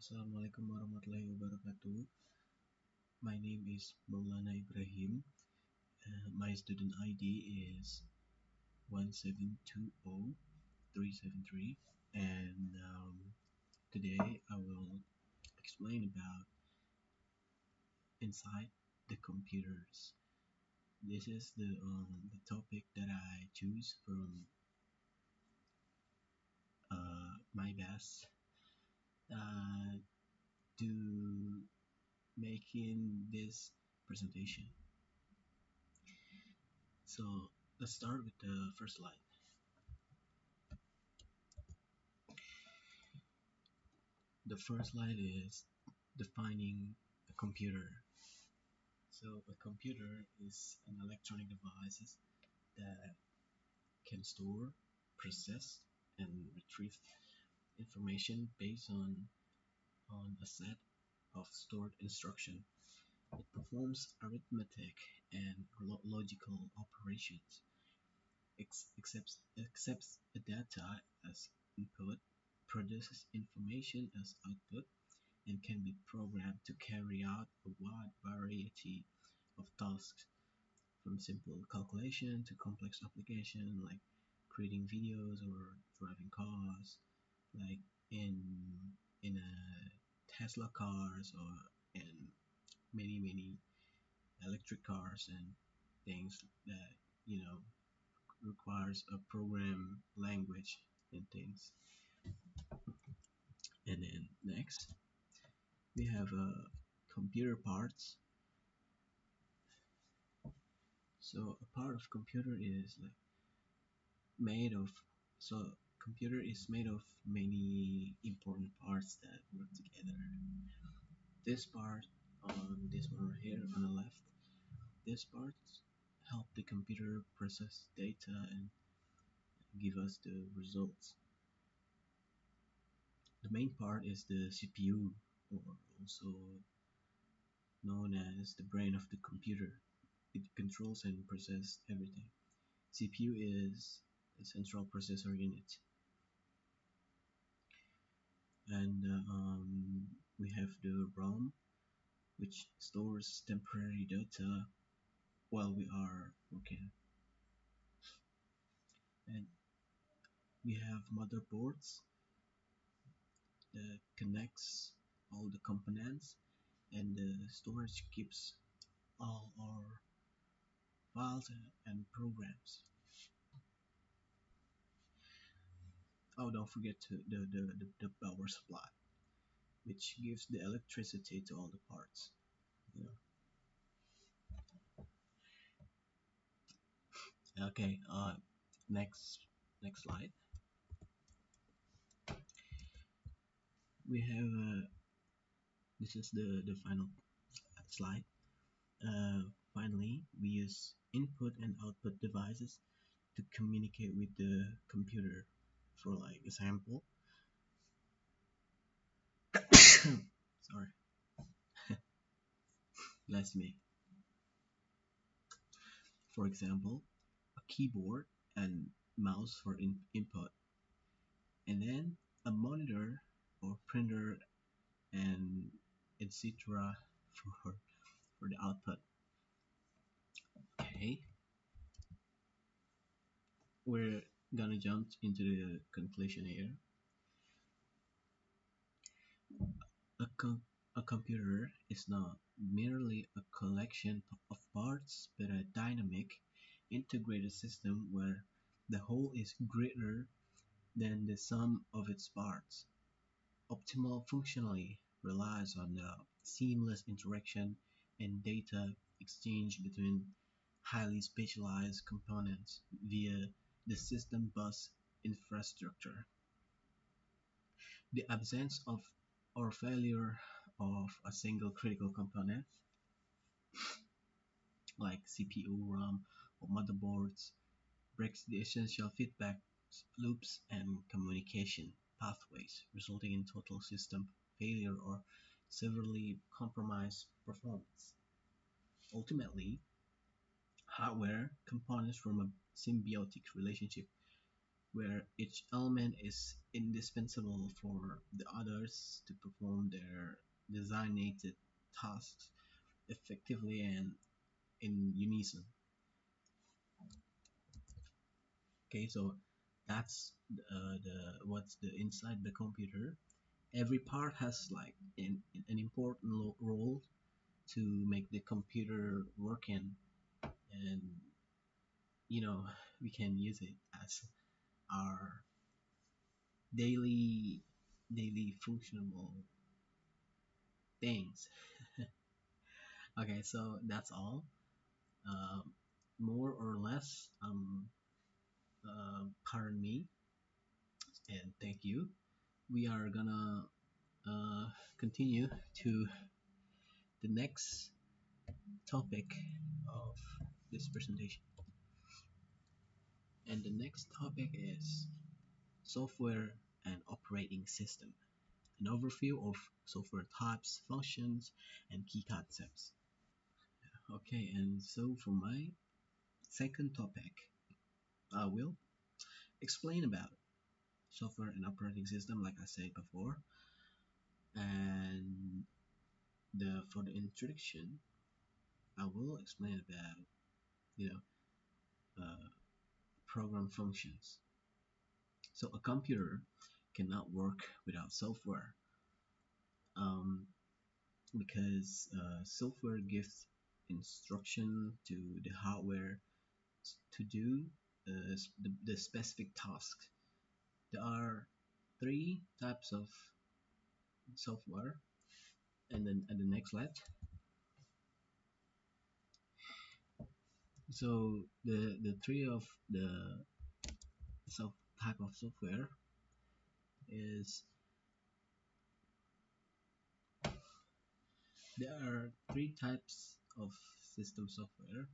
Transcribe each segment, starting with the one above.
Assalamualaikum warahmatullahi wabarakatuh. My name is Maulana Ibrahim. My student ID is 1720373, and today I will explain about inside the computers. This is the topic that I choose from my best uh, to making this presentation. So let's start with the first slide. The first slide is defining a computer. So a computer is an electronic device that can store, process, and retrieve information based on a set of stored instructions. It performs arithmetic and logical operations, accepts the data as input, produces information as output, and can be programmed to carry out a wide variety of tasks, from simple calculation to complex application like creating videos or driving cars, like in in a Tesla cars or in many electric cars and things that you know requires a program language and things. And then next we have computer parts. So a part of computer is like made of so computer is made of many important parts that work together. This part on this one right here on the left, this part help the computer process data and give us the results. The main part is the CPU, or also known as the brain of the computer. It controls and processes everything. CPU is the central processor unit. And we have the ROM, which stores temporary data while we are working. And we have motherboards that connects all the components, and the storage keeps all our files and programs. Oh, don't forget the power supply, which gives the electricity to all the parts. You know. Okay. Next next slide. We have this is the final slide. Finally, we use input and output devices to communicate with the computer. For like example, sorry, bless me. For example, a keyboard and mouse for input, and then a monitor or printer and etc. for the output. Okay, we're gonna jump into the conclusion here. A, a computer is not merely a collection of parts, but a dynamic, integrated system where the whole is greater than the sum of its parts. Optimal functionality relies on the seamless interaction and data exchange between highly specialized components via the system bus infrastructure. The absence of or failure of a single critical component like CPU, RAM, or motherboards breaks the essential feedback loops and communication pathways, resulting in total system failure or severely compromised performance. Ultimately, hardware components form a symbiotic relationship where each element is indispensable for the others to perform their designated tasks effectively and in unison. Okay, so that's the what's the inside the computer. Every part has like an important role to make the computer working, and you know we can use it as our daily daily functional things. Okay, so that's all. Um, More or less, pardon me, and thank you. We are gonna uh, continue to the next topic of this presentation. And the next topic is software and operating system, an overview of software types, functions, and key concepts. Okay, and so for my second topic, I will explain about software and operating system, like I said before, and the for the introduction, I will explain about you know uh, program functions. So a computer cannot work without software, um, because software gives instruction to the hardware to do the specific task. There are three types of software, and then at the next slide. So the three of the soft type of software is there are three types of system software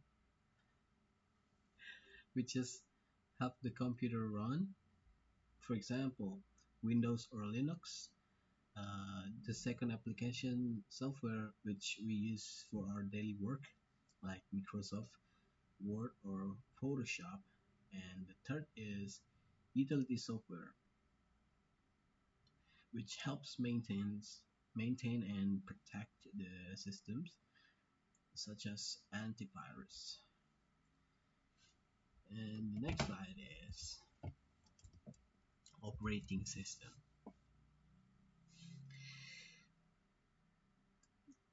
which just help the computer run. For example, Windows or Linux. The second application software which we use for our daily work, like Microsoft Word or Photoshop. And the third is utility software, which helps maintain and protect the systems, such as antivirus. And the next slide is operating system.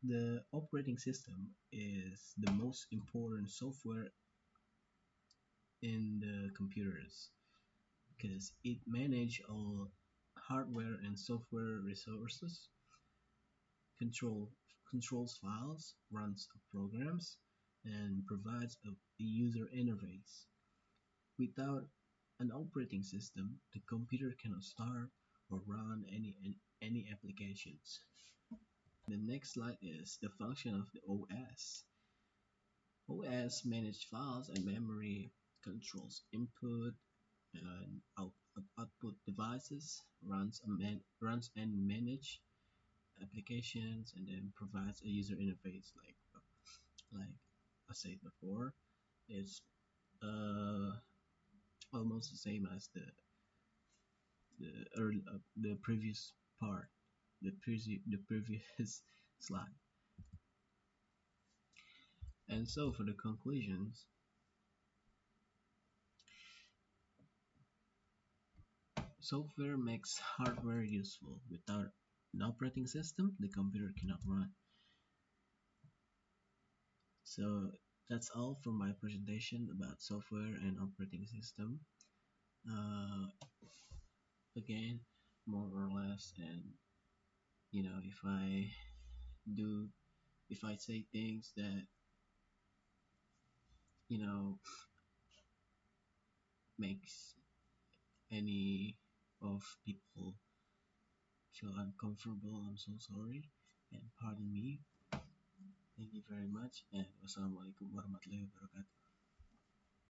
The operating system is the most important software in the computers because it manages all hardware and software resources, control controls files, runs programs, and provides a user interface. Without an operating system, the computer cannot start or run any applications. The next slide is the function of the OS. OS manages files and memory, controls input and output devices, runs and manage applications, and then provides a user interface like I said before. It's uh, almost the same as the previous part, the previous slide. And so for the conclusions, software makes hardware useful. Without an operating system, the computer cannot run. So that's all for my presentation about software and operating system. Uh, Again, more or less, and if do, if I say things that you know makes any of people feel uncomfortable, I'm so sorry and pardon me. Thank you very much, and wassalamualaikum warahmatullahi wabarakatuh.